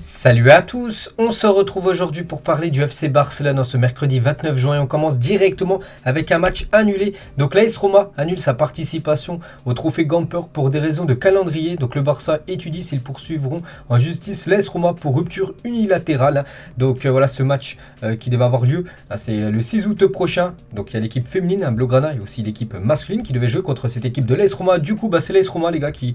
Salut à tous, on se retrouve aujourd'hui pour parler du FC Barcelone en ce mercredi 29 juin et on commence directement avec un match annulé. Donc l'AS Roma annule sa participation au trophée Gamper pour des raisons de calendrier. Donc le Barça étudie s'ils poursuivront en justice l'AS Roma pour rupture unilatérale. Donc voilà ce match qui devait avoir lieu, c'est le 6 août prochain. Donc il y a l'équipe féminine, Blaugrana, et aussi l'équipe masculine qui devait jouer contre cette équipe de l'AS Roma. Du coup c'est l'AS Roma les gars qui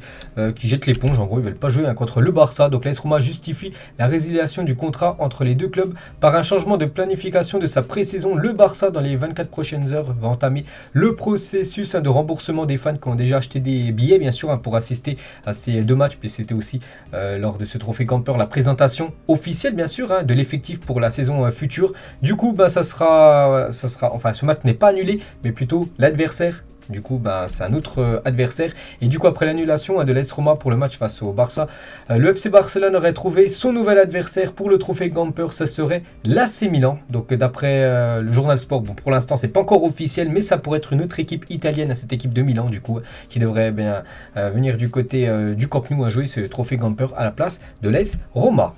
jettent l'éponge, en gros ils veulent pas jouer contre le Barça. Donc l'AS Roma justifie la résiliation du contrat entre les deux clubs par un changement de planification de sa pré-saison. Le Barça, dans les 24 prochaines heures, va entamer le processus de remboursement des fans qui ont déjà acheté des billets, bien sûr, pour assister à ces deux matchs. Puis c'était aussi, lors de ce trophée Gamper, la présentation officielle, bien sûr, de l'effectif pour la saison future. Du coup, enfin, ce match n'est pas annulé, mais plutôt l'adversaire. Du coup, c'est un autre adversaire. Et du coup, après l'annulation de l'AS Roma pour le match face au Barça, le FC Barcelone aurait trouvé son nouvel adversaire pour le trophée Gamper. Ça serait l'AC Milan. Donc, d'après le journal Sport, bon, pour l'instant, c'est pas encore officiel, mais ça pourrait être une autre équipe italienne à cette équipe de Milan, du coup, qui devrait venir du côté du Camp Nou à jouer ce trophée Gamper à la place de l'AS Roma.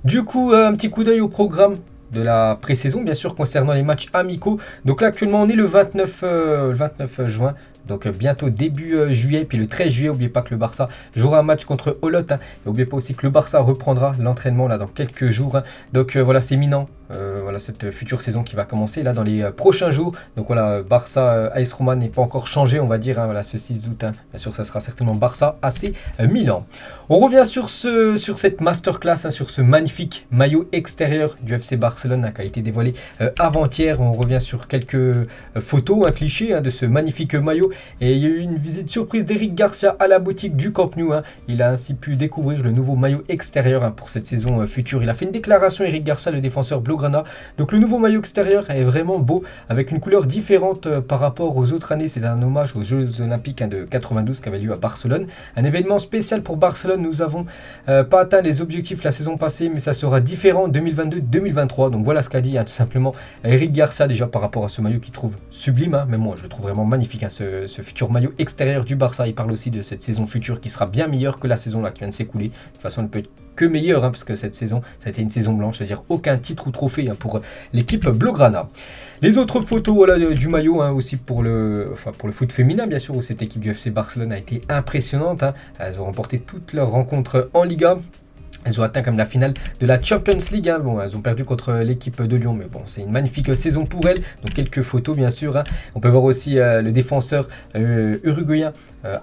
Du coup, un petit coup d'œil au programme de la pré-saison, bien sûr, concernant les matchs amicaux. Donc là, actuellement, on est le 29 juin. Donc bientôt début juillet, puis le 13 juillet, n'oubliez pas que le Barça jouera un match contre Olot. Et n'oubliez pas aussi que le Barça reprendra l'entraînement là dans quelques jours. Donc voilà, c'est imminent. Voilà cette future saison qui va commencer là dans les prochains jours. Donc voilà, Barça AS Roma n'est pas encore changé, on va dire, voilà, ce 6 août. Bien sûr, ça sera certainement Barça AC Milan. On revient sur cette masterclass, sur ce magnifique maillot extérieur du FC Barcelone qui a été dévoilé avant-hier. On revient sur quelques photos, un cliché de ce magnifique maillot. Et il y a eu une visite surprise d'Eric Garcia à la boutique du Camp Nou. Il a ainsi pu découvrir le nouveau maillot extérieur pour cette saison future. Il a fait une déclaration, Eric Garcia, le défenseur Blaugrana. Donc le nouveau maillot extérieur est vraiment beau, avec une couleur différente par rapport aux autres années. C'est un hommage aux Jeux Olympiques de 92 qui avait lieu à Barcelone. Un événement spécial pour Barcelone. Nous n'avons pas atteint les objectifs la saison passée, mais ça sera différent en 2022-2023. Donc voilà ce qu'a dit tout simplement Eric Garcia déjà par rapport à ce maillot qu'il trouve sublime. Mais moi je le trouve vraiment magnifique, ce futur maillot extérieur du Barça. Il parle aussi de cette saison future qui sera bien meilleure que la saison là qui vient de s'écouler. De toute façon, elle ne peut être que meilleure, parce que cette saison, ça a été une saison blanche, c'est-à-dire aucun titre ou trophée pour l'équipe Blaugrana. Les autres photos du maillot aussi pour le foot féminin, bien sûr, où cette équipe du FC Barcelone a été impressionnante. Elles ont remporté toutes leurs rencontres en Liga. Elles ont atteint comme la finale de la Champions League. Bon, elles ont perdu contre l'équipe de Lyon, mais bon, c'est une magnifique saison pour elles. Donc quelques photos, bien sûr. On peut voir aussi le défenseur uruguayen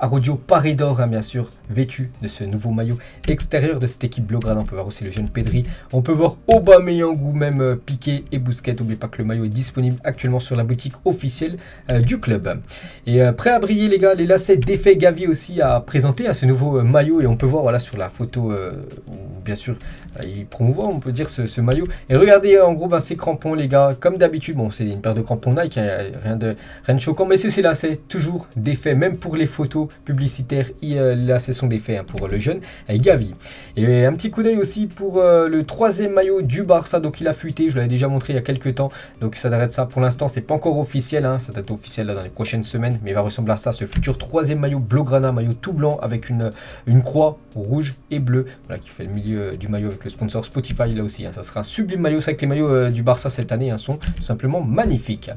Araujo Paredor, bien sûr, vêtu de ce nouveau maillot extérieur de cette équipe Blaugrana. On peut voir aussi le jeune Pedri. On peut voir Aubameyang ou même Piqué et Busquets. N'oubliez pas que le maillot est disponible actuellement sur la boutique officielle du club. Et prêt à briller, les gars, les lacets d'effet Gavi aussi a présenté ce nouveau maillot. Et on peut voir voilà, sur la photo bien sûr, il promouvoit, on peut dire, ce maillot. Et regardez, en gros, ces crampons, les gars, comme d'habitude, bon, c'est une paire de crampons Nike, rien de choquant, mais c'est là, c'est toujours des faits, même pour les photos publicitaires, là, ce sont des faits pour le jeune Gavi. Et un petit coup d'œil aussi pour le troisième maillot du Barça, donc il a fuité, je l'avais déjà montré il y a quelques temps, donc ça s'arrête ça. Pour l'instant, c'est pas encore officiel, ça va être officiel là, dans les prochaines semaines, mais il va ressembler à ça, ce futur troisième maillot Blaugrana, maillot tout blanc avec une croix rouge et bleue, voilà, qui fait le milieu du maillot avec le sponsor Spotify là aussi. Ça sera un sublime maillot. C'est vrai que les maillots du Barça cette année sont tout simplement magnifiques.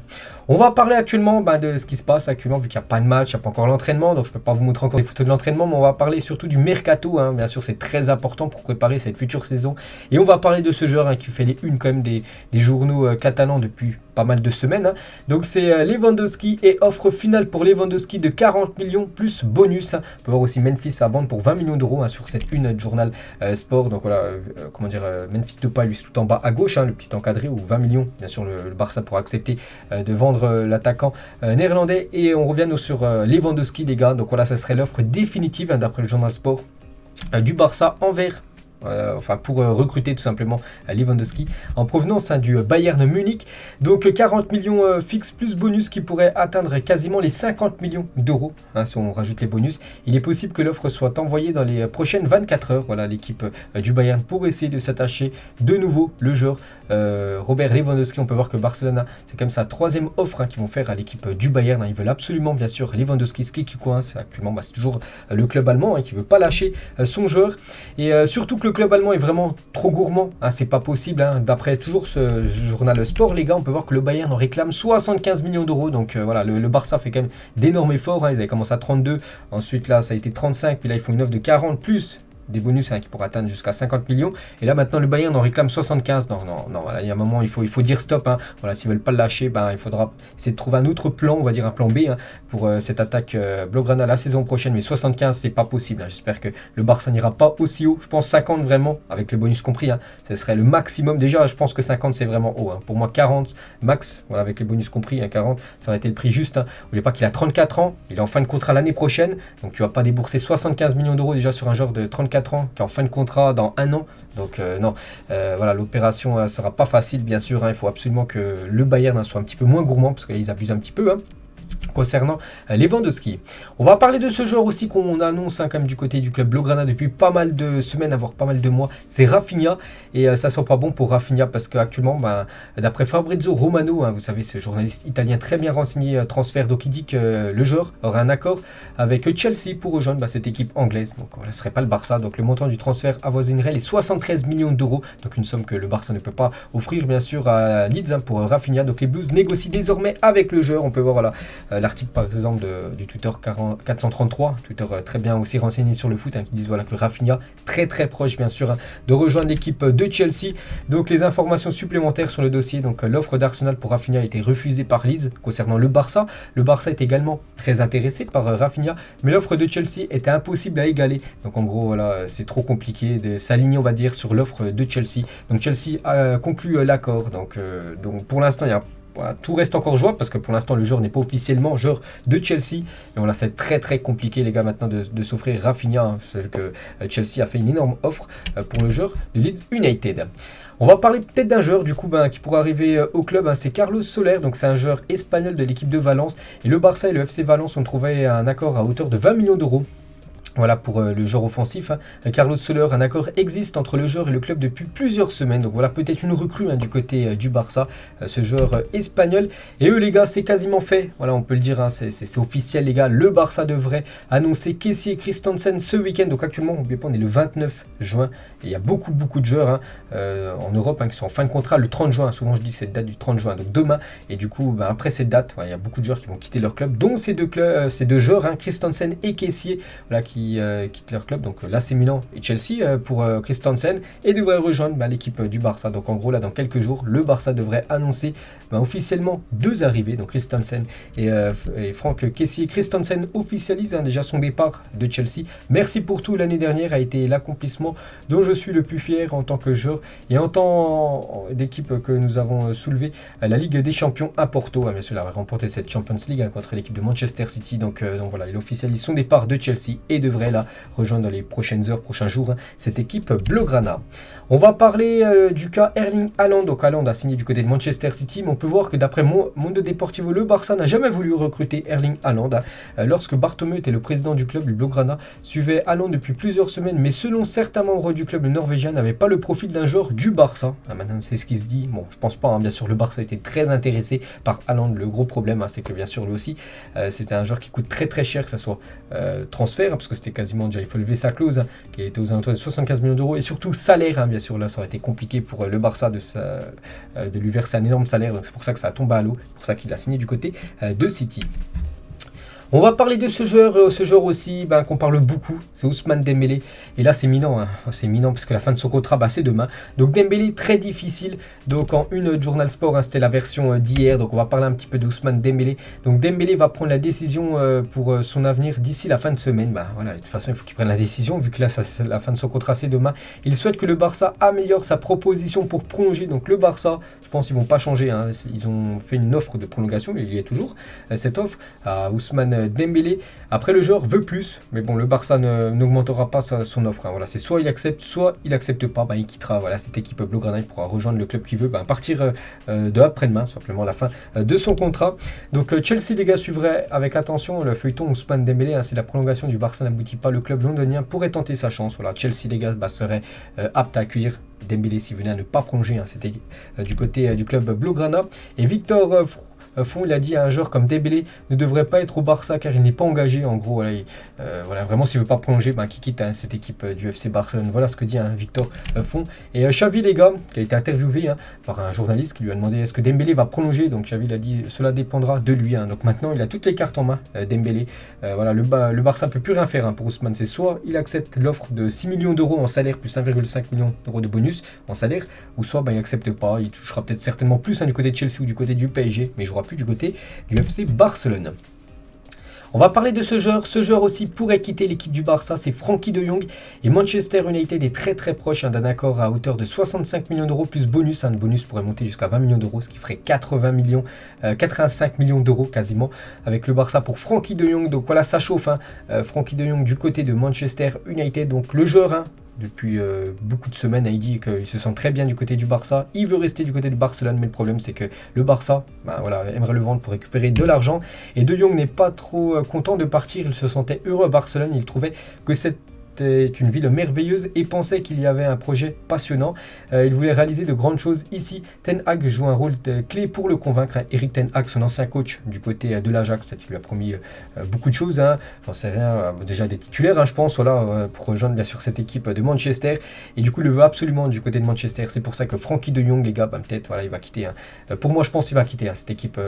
On va parler actuellement de ce qui se passe actuellement, vu qu'il n'y a pas de match, il n'y a pas encore l'entraînement, donc je ne peux pas vous montrer encore des photos de l'entraînement, mais on va parler surtout du mercato. Bien sûr, c'est très important pour préparer cette future saison. Et on va parler de ce joueur qui fait les unes quand même des journaux catalans depuis pas mal de semaines. Donc c'est Lewandowski et offre finale pour Lewandowski de 40 millions plus bonus. On peut voir aussi Memphis à vendre pour 20 millions d'euros sur cette une de journal Sport. Donc voilà, Memphis Depay lui tout en bas à gauche, le petit encadré, ou 20 millions. Bien sûr, le Barça pourra accepter de vendre l'attaquant néerlandais. Et on revient sur Lewandowski, les gars. Donc voilà, ça serait l'offre définitive d'après le journal Sport du Barça envers pour recruter tout simplement Lewandowski en provenance du Bayern Munich. Donc 40 millions fixes plus bonus qui pourrait atteindre quasiment les 50 millions d'euros si on rajoute les bonus. Il est possible que l'offre soit envoyée dans les prochaines 24 heures. Voilà, l'équipe du Bayern pour essayer de s'attacher de nouveau le joueur Robert Lewandowski. On peut voir que Barcelone, c'est quand même sa troisième offre qu'ils vont faire à l'équipe du Bayern. Ils veulent absolument, bien sûr, Lewandowski. Ce qui coince actuellement, c'est toujours le club allemand qui ne veut pas lâcher son joueur. Et surtout que le club allemand est vraiment trop gourmand, hein, c'est pas possible. Hein. D'après toujours ce journal Sport, les gars, on peut voir que le Bayern en réclame 75 millions d'euros. Donc voilà, le Barça fait quand même d'énormes efforts. Hein. Ils avaient commencé à 32, ensuite là ça a été 35, puis là ils font une offre de 40 plus des bonus qui pourraient atteindre jusqu'à 50 millions. Et là maintenant le Bayern en réclame 75. Non, voilà, il y a un moment il faut dire stop. Hein. Voilà, s'ils veulent pas le lâcher, il faudra essayer de trouver un autre plan, on va dire un plan B, hein, pour cette attaque Blaugrana la saison prochaine. Mais 75 c'est pas possible. Hein. J'espère que le Barça n'ira pas aussi haut. Je pense 50 vraiment, avec le bonus compris. Hein. Ce serait le maximum. Déjà je pense que 50 c'est vraiment haut. Hein. Pour moi 40 max, voilà, avec les bonus compris. Hein, 40 ça aurait été le prix juste. Hein. N'oubliez pas qu'il a 34 ans, il est en fin de contrat l'année prochaine. Donc tu vas pas débourser 75 millions d'euros déjà sur un joueur de 34 ans qui est en fin de contrat dans un an. Donc non, voilà, l'opération sera pas facile bien sûr. Hein. Il faut absolument que le Bayern soit un petit peu moins gourmand parce qu'ils abusent un petit peu. Hein. Concernant Lewandowski. On va parler de ce joueur aussi qu'on annonce quand même du côté du club Blaugrana depuis pas mal de semaines, voire pas mal de mois. C'est Rafinha et ça sent pas bon pour Rafinha parce qu'actuellement, d'après Fabrizio Romano, hein, vous savez ce journaliste italien très bien renseigné transfert, donc il dit que le joueur aurait un accord avec Chelsea pour rejoindre cette équipe anglaise. Donc voilà, ce serait pas le Barça. Donc le montant du transfert avoisinerait les 73 millions d'euros. Donc une somme que le Barça ne peut pas offrir bien sûr à Leeds hein, pour Rafinha. Donc les Blues négocient désormais avec le joueur. On peut voir voilà l'article par exemple du Twitter 433, Twitter très bien aussi renseigné sur le foot, hein, qui disent voilà, que Rafinha très proche bien sûr hein, de rejoindre l'équipe de Chelsea. Donc les informations supplémentaires sur le dossier, donc l'offre d'Arsenal pour Rafinha a été refusée par Leeds concernant le Barça. Le Barça est également très intéressé par Rafinha, mais l'offre de Chelsea était impossible à égaler. Donc en gros voilà, c'est trop compliqué de s'aligner on va dire sur l'offre de Chelsea. Donc Chelsea a conclu l'accord. Donc pour l'instant il y a voilà, tout reste encore jouable parce que pour l'instant le joueur n'est pas officiellement joueur de Chelsea. Mais voilà, c'est très compliqué les gars maintenant de s'offrir Rafinha. Hein. C'est que Chelsea a fait une énorme offre pour le joueur de Leeds United. On va parler peut-être d'un joueur du coup qui pourrait arriver au club, hein, c'est Carlos Soler, donc c'est un joueur espagnol de l'équipe de Valence. Et le Barça et le FC Valence ont trouvé un accord à hauteur de 20 millions d'euros. Voilà pour le joueur offensif. Hein. Carlos Soler, un accord existe entre le joueur et le club depuis plusieurs semaines. Donc voilà peut-être une recrue hein, du côté du Barça, ce joueur espagnol. Et eux les gars, c'est quasiment fait. Voilà, on peut le dire, hein, c'est officiel les gars. Le Barça devrait annoncer Kessie et Christensen ce week-end. Donc actuellement, n'oubliez pas, on est le 29 juin. Et il y a beaucoup de joueurs hein, en Europe hein, qui sont en fin de contrat le 30 juin. Souvent je dis cette date du 30 juin, donc demain. Et du coup, après cette date, il y a beaucoup de joueurs qui vont quitter leur club, dont ces deux joueurs, hein, Christensen et Kessie, voilà, qui quittent leur club. Donc l'AC Milan et Chelsea pour Christensen et devrait rejoindre l'équipe du Barça. Donc en gros là dans quelques jours le Barça devrait annoncer officiellement deux arrivées, donc Christensen et Franck Kessie. Christensen officialise hein, déjà son départ de Chelsea. Merci pour tout, l'année dernière a été l'accomplissement dont je suis le plus fier en tant que joueur et en tant d'équipe que nous avons soulevé la Ligue des Champions à Porto. Bien sûr, il a remporté cette Champions League hein, contre l'équipe de Manchester City. Donc voilà, il officialise son départ de Chelsea et devrait là rejoindre dans les prochaines heures, prochains jours hein, cette équipe Blaugrana. On va parler du cas Erling Haaland. Donc Haaland a signé du côté de Manchester City, mais on peut voir que d'après Mundo Deportivo, le Barça n'a jamais voulu recruter Erling Haaland. Hein. Lorsque Bartomeu était le président du club, le Blaugrana suivait Haaland depuis plusieurs semaines, mais selon certains membres du club, le Norvégien n'avait pas le profil d'un joueur du Barça. Maintenant c'est ce qui se dit. Bon, je pense pas, hein. Bien sûr le Barça était très intéressé par Haaland. Le gros problème hein, c'est que bien sûr lui aussi c'était un joueur qui coûte très cher, que ce soit transfert, hein, parce que c'était quasiment déjà, il faut lever sa clause, hein, qui était aux alentours de 75 millions d'euros, et surtout salaire, hein, bien sûr, là ça aurait été compliqué pour le Barça de lui verser un énorme salaire, donc c'est pour ça que ça a tombé à l'eau, c'est pour ça qu'il a signé du côté de City. On va parler de ce joueur aussi qu'on parle beaucoup, c'est Ousmane Dembélé. Et là c'est minant, hein. C'est minant parce que la fin de son contrat c'est demain. Donc Dembélé très difficile. Donc en une de Journal Sport, hein, c'était la version d'hier. Donc on va parler un petit peu d'Ousmane Dembélé. Donc Dembélé va prendre la décision pour son avenir d'ici la fin de semaine. Voilà, de toute façon il faut qu'il prenne la décision vu que là la fin de son contrat c'est demain. Il souhaite que le Barça améliore sa proposition pour prolonger. Donc le Barça, je pense qu'ils vont pas changer. Hein. Ils ont fait une offre de prolongation, mais il y a toujours cette offre à Ousmane Dembélé. Après le joueur veut plus, mais bon le Barça n'augmentera pas son offre. Hein. Voilà, c'est soit il accepte, soit il accepte pas. Il quittera voilà, cette équipe Blaugrana, il pourra rejoindre le club qu'il veut à partir de après-demain, simplement la fin de son contrat. Donc Chelsea les gars suivrait avec attention le feuilleton Ousmane Dembélé. Hein, si la prolongation du Barça n'aboutit pas, le club londonien pourrait tenter sa chance. Voilà, Chelsea les gars serait apte à accueillir Dembélé s'il venait à ne pas prolonger. Hein, c'était du côté du club Blaugrana. Et Victor font. Il a dit à un joueur comme Dembélé ne devrait pas être au Barça car il n'est pas engagé. En gros, voilà, voilà vraiment s'il veut pas prolonger, qu'il quitte cette équipe du FC Barcelone. Voilà ce que dit Victor Font. Et Xavi, les gars, qui a été interviewé par un journaliste qui lui a demandé est-ce que Dembélé va prolonger. Donc Xavi a dit cela dépendra de lui. Donc maintenant il a toutes les cartes en main, Dembélé. Voilà, le Barça ne peut plus rien faire pour Ousmane. C'est soit il accepte l'offre de 6 millions d'euros en salaire plus 1,5 million d'euros de bonus en salaire, ou soit il accepte pas. Il touchera peut-être certainement plus du côté de Chelsea ou du côté du PSG, mais il jouera plus du côté du FC Barcelone. On va parler de ce joueur. Ce joueur aussi pourrait quitter l'équipe du Barça, c'est Frenkie de Jong. Et Manchester United est très très proche d'un accord à hauteur de 65 millions d'euros plus bonus. Un bonus pourrait monter jusqu'à 20 millions d'euros, ce qui ferait 85 millions d'euros quasiment avec le Barça pour Frenkie de Jong. Donc voilà, ça chauffe. Frenkie de Jong du côté de Manchester United. Donc le joueur, depuis beaucoup de semaines, il dit qu'il se sent très bien du côté du Barça. Il veut rester du côté de Barcelone, mais le problème c'est que le Barça aimerait le vendre pour récupérer de l'argent. Et De Jong n'est pas trop content de partir. Il se sentait heureux à Barcelone. Il trouvait que c'était une ville merveilleuse et pensait qu'il y avait un projet passionnant. Il voulait réaliser de grandes choses ici. Ten Hag joue un rôle clé pour le convaincre. Eric Ten Hag, son ancien coach du côté de l'Ajax, peut-être qu'il lui a promis beaucoup de choses. J'en sais rien, déjà des titulaires, je pense, voilà, pour rejoindre bien sûr cette équipe de Manchester. Et du coup, il le veut absolument du côté de Manchester. C'est pour ça que Frenkie de Jong, les gars, peut-être, voilà, il va quitter. Pour moi, je pense qu'il va quitter cette équipe,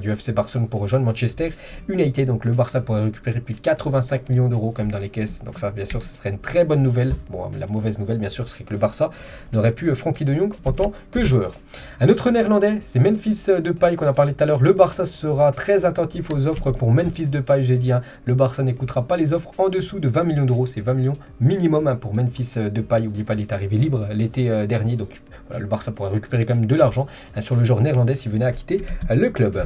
du FC Barcelone pour rejoindre Manchester United. Donc le Barça pourrait récupérer plus de 85 millions d'euros quand même dans les caisses. Donc ça, bien sûr, ce serait une très bonne nouvelle. Bon, la mauvaise nouvelle, bien sûr, serait que le Barça n'aurait plus Frenkie de Jong en tant que joueur. Un autre néerlandais, c'est Memphis Depay qu'on a parlé tout à l'heure. Le Barça sera très attentif aux offres pour Memphis Depay. J'ai dit, le Barça n'écoutera pas les offres en dessous de 20 millions d'euros. C'est 20 millions minimum pour Memphis Depay. N'oubliez pas, il est arrivé libre l'été dernier. Donc voilà, le Barça pourrait récupérer quand même de l'argent sur le joueur néerlandais s'il venait à quitter le club.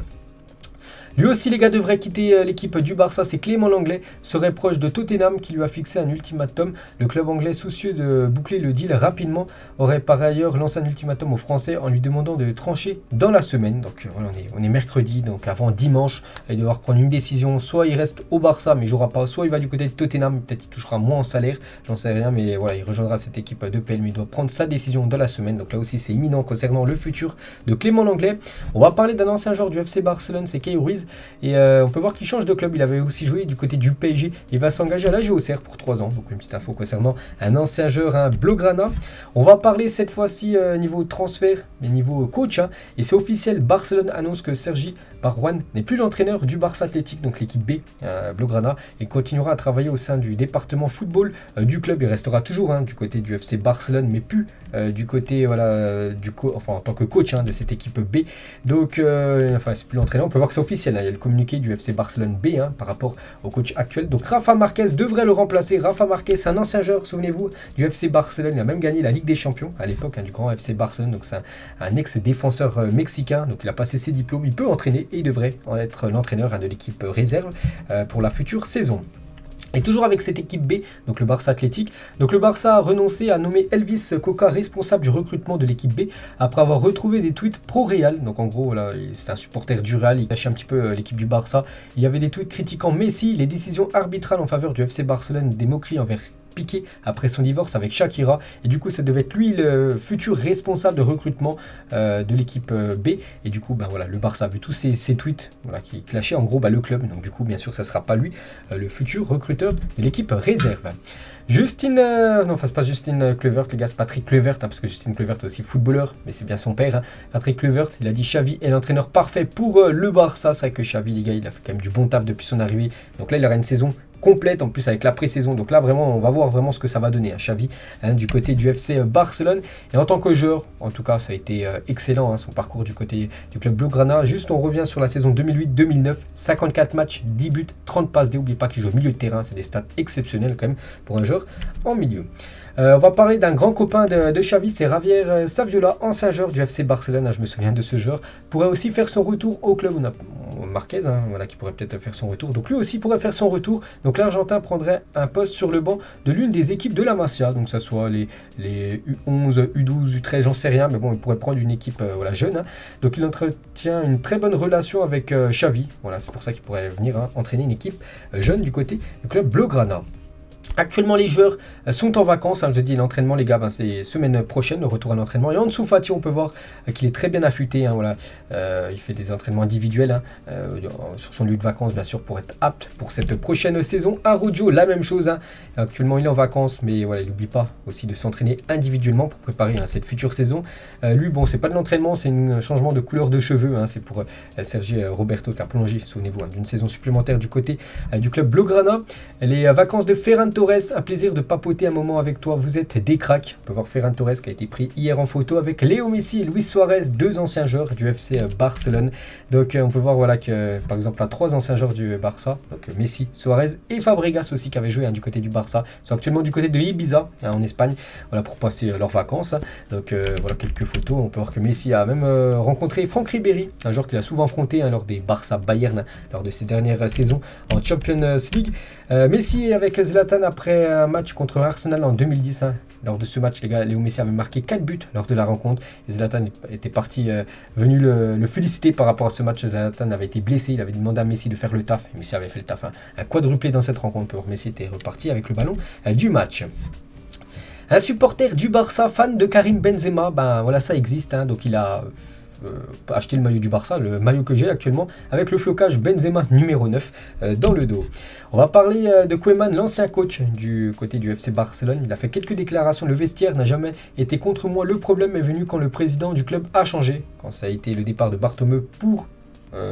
Lui aussi, les gars, devrait quitter l'équipe du Barça. C'est Clément Lenglet, serait proche de Tottenham qui lui a fixé un ultimatum. Le club anglais, soucieux de boucler le deal rapidement, aurait par ailleurs lancé un ultimatum aux Français en lui demandant de trancher dans la semaine. Donc voilà, on est mercredi, donc avant dimanche, il va devoir prendre une décision. Soit il reste au Barça, mais il ne jouera pas. Soit il va du côté de Tottenham, peut-être qu'il touchera moins en salaire, j'en sais rien, mais voilà, il rejoindra cette équipe de PL, mais il doit prendre sa décision dans la semaine. Donc là aussi, c'est imminent concernant le futur de Clément Lenglet. On va parler d'un ancien joueur du FC Barcelone, c'est Keï Ruiz. Et on peut voir qu'il change de club. Il avait aussi joué du côté du PSG. Il va s'engager à la GOCR pour 3 ans. Donc une petite info concernant un ancien joueur, Blaugrana. On va parler cette fois-ci niveau transfert, mais niveau coach. Et c'est officiel, Barcelone annonce que Sergi Barjuan n'est plus l'entraîneur du Barça Athletic, donc l'équipe B, Blaugrana. Il continuera à travailler au sein du département football du club. Il restera toujours du côté du FC Barcelone, mais plus du côté en tant que coach de cette équipe B. Donc c'est plus l'entraîneur. On peut voir que c'est officiel. Il y a le communiqué du FC Barcelone B par rapport au coach actuel. Donc Rafa Marquez devrait le remplacer. Rafa Marquez, c'est un ancien joueur, souvenez-vous, du FC Barcelone. Il a même gagné la Ligue des Champions à l'époque du grand FC Barcelone. Donc c'est un ex-défenseur mexicain. Donc il a passé ses diplômes. Il peut entraîner et il devrait en être l'entraîneur de l'équipe réserve pour la future saison. Et toujours avec cette équipe B, donc le Barça Athletic. Donc le Barça a renoncé à nommer Elvis Coca responsable du recrutement de l'équipe B après avoir retrouvé des tweets pro-Real. Donc en gros, là, c'est un supporter du Real, il cachait un petit peu l'équipe du Barça. Il y avait des tweets critiquant Messi, les décisions arbitrales en faveur du FC Barcelone, des moqueries envers Piqué après son divorce avec Shakira, et du coup ça devait être lui le futur responsable de recrutement de l'équipe B, et du coup le Barça a vu tous ces tweets qui clashaient en gros le club, donc du coup bien sûr ça sera pas lui le futur recruteur de l'équipe réserve. C'est pas Justin Kluivert, les gars, c'est Patrick Kluivert, parce que Justin Kluivert est aussi footballeur, mais c'est bien son père. Patrick Kluivert, il a dit Xavi est l'entraîneur parfait pour le Barça. C'est vrai que Xavi, les gars, il a fait quand même du bon taf depuis son arrivée, donc là il aura une saison complète en plus avec la pré-saison, donc là vraiment on va voir vraiment ce que ça va donner Xavi du côté du FC Barcelone. Et en tant que joueur, en tout cas ça a été excellent son parcours du côté du club Blaugrana. Juste on revient sur la saison 2008-2009, 54 matchs, 10 buts, 30 passes D. N'oubliez pas qu'il joue au milieu de terrain, c'est des stats exceptionnelles quand même pour un joueur en milieu. On va parler d'un grand copain de Xavi, c'est Javier Saviola, ancien joueur du FC Barcelone. Je me souviens de ce joueur, pourrait aussi faire son retour au club. On a Marquez qui pourrait peut-être faire son retour, donc lui aussi pourrait faire son retour. Donc l'Argentin prendrait un poste sur le banc de l'une des équipes de la Masia, donc ça soit les U11, U12, U13, j'en sais rien, mais bon, il pourrait prendre une équipe jeune. Donc il entretient une très bonne relation avec Xavi, c'est pour ça qu'il pourrait venir entraîner une équipe jeune du côté du club Blaugrana. Actuellement, les joueurs sont en vacances. Je dis l'entraînement, les gars, c'est semaine prochaine, le retour à l'entraînement. Et en dessous, Fati, on peut voir qu'il est très bien affûté. Voilà. Il fait des entraînements individuels sur son lieu de vacances, bien sûr, pour être apte pour cette prochaine saison. Arojo, la même chose. Actuellement, il est en vacances, mais voilà, il n'oublie pas aussi de s'entraîner individuellement pour préparer cette future saison. Lui, bon, c'est pas de l'entraînement, c'est un changement de couleur de cheveux. C'est pour Sergi Roberto qui a plongé, souvenez-vous, d'une saison supplémentaire du côté du club Blaugrana. Les vacances de Ferran Torres, un plaisir de papoter un moment avec toi. Vous êtes des cracks. On peut voir Ferran Torres qui a été pris hier en photo avec Léo Messi et Luis Suarez, deux anciens joueurs du FC Barcelone. Donc on peut voir voilà que par exemple là 3 anciens joueurs du Barça, donc Messi, Suarez et Fabregas aussi qui avaient joué du côté du Barça, sont actuellement du côté de Ibiza en Espagne, voilà pour passer leurs vacances. Donc voilà quelques photos. On peut voir que Messi a même rencontré Franck Ribéry, un joueur qu'il a souvent affronté lors des Barça Bayern lors de ses dernières saisons en Champions League. Messi avec Zlatan après un match contre Arsenal en 2010. Lors de ce match, les gars, Léo Messi avait marqué 4 buts lors de la rencontre. Et Zlatan était venu le féliciter par rapport à ce match. Zlatan avait été blessé, il avait demandé à Messi de faire le taf. Et Messi avait fait le taf. Un quadruplé dans cette rencontre. Messi était reparti avec le ballon du match. Un supporter du Barça, fan de Karim Benzema, voilà, ça existe. Donc il a acheté le maillot du Barça, le maillot que j'ai actuellement, avec le flocage Benzema numéro 9 dans le dos. On va parler de Koeman, l'ancien coach du côté du FC Barcelone. Il a fait quelques déclarations. Le vestiaire n'a jamais été contre moi. Le problème est venu quand le président du club a changé, quand ça a été le départ de Bartomeu pour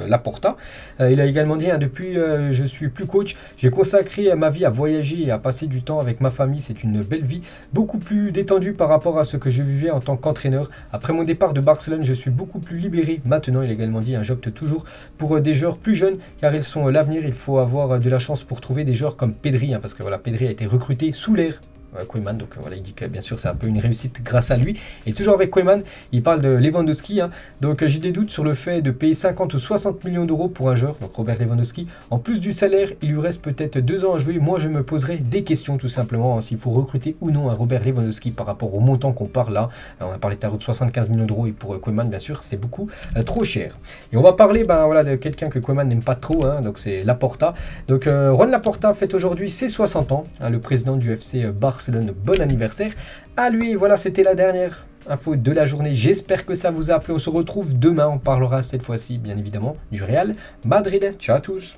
Laporta. Il a également dit depuis je suis plus coach, j'ai consacré ma vie à voyager et à passer du temps avec ma famille. C'est une belle vie, beaucoup plus détendue par rapport à ce que je vivais en tant qu'entraîneur. Après mon départ de Barcelone, je suis beaucoup plus libéré. Maintenant, il a également dit j'opte toujours pour des joueurs plus jeunes car ils sont l'avenir. Il faut avoir de la chance pour trouver des joueurs comme Pedri, parce que voilà, Pedri a été recruté sous l'ère Koeman, donc voilà, il dit que bien sûr c'est un peu une réussite grâce à lui. Et toujours avec Koeman, il parle de Lewandowski, donc j'ai des doutes sur le fait de payer 50 ou 60 millions d'euros pour un joueur, donc Robert Lewandowski. En plus du salaire, il lui reste peut-être 2 ans à jouer. Moi je me poserai des questions tout simplement, s'il faut recruter ou non un Robert Lewandowski par rapport au montant qu'on parle là. On a parlé de 75 millions d'euros et pour Koeman bien sûr c'est beaucoup trop cher. Et on va parler voilà, de quelqu'un que Koeman n'aime pas trop, donc c'est Laporta. Donc Juan Laporta fête aujourd'hui ses 60 ans, le président du FC Barcelone. Bon anniversaire à lui. Voilà, c'était la dernière info de la journée. J'espère que ça vous a plu. On se retrouve demain. On parlera cette fois-ci, bien évidemment, du Real Madrid. Ciao à tous.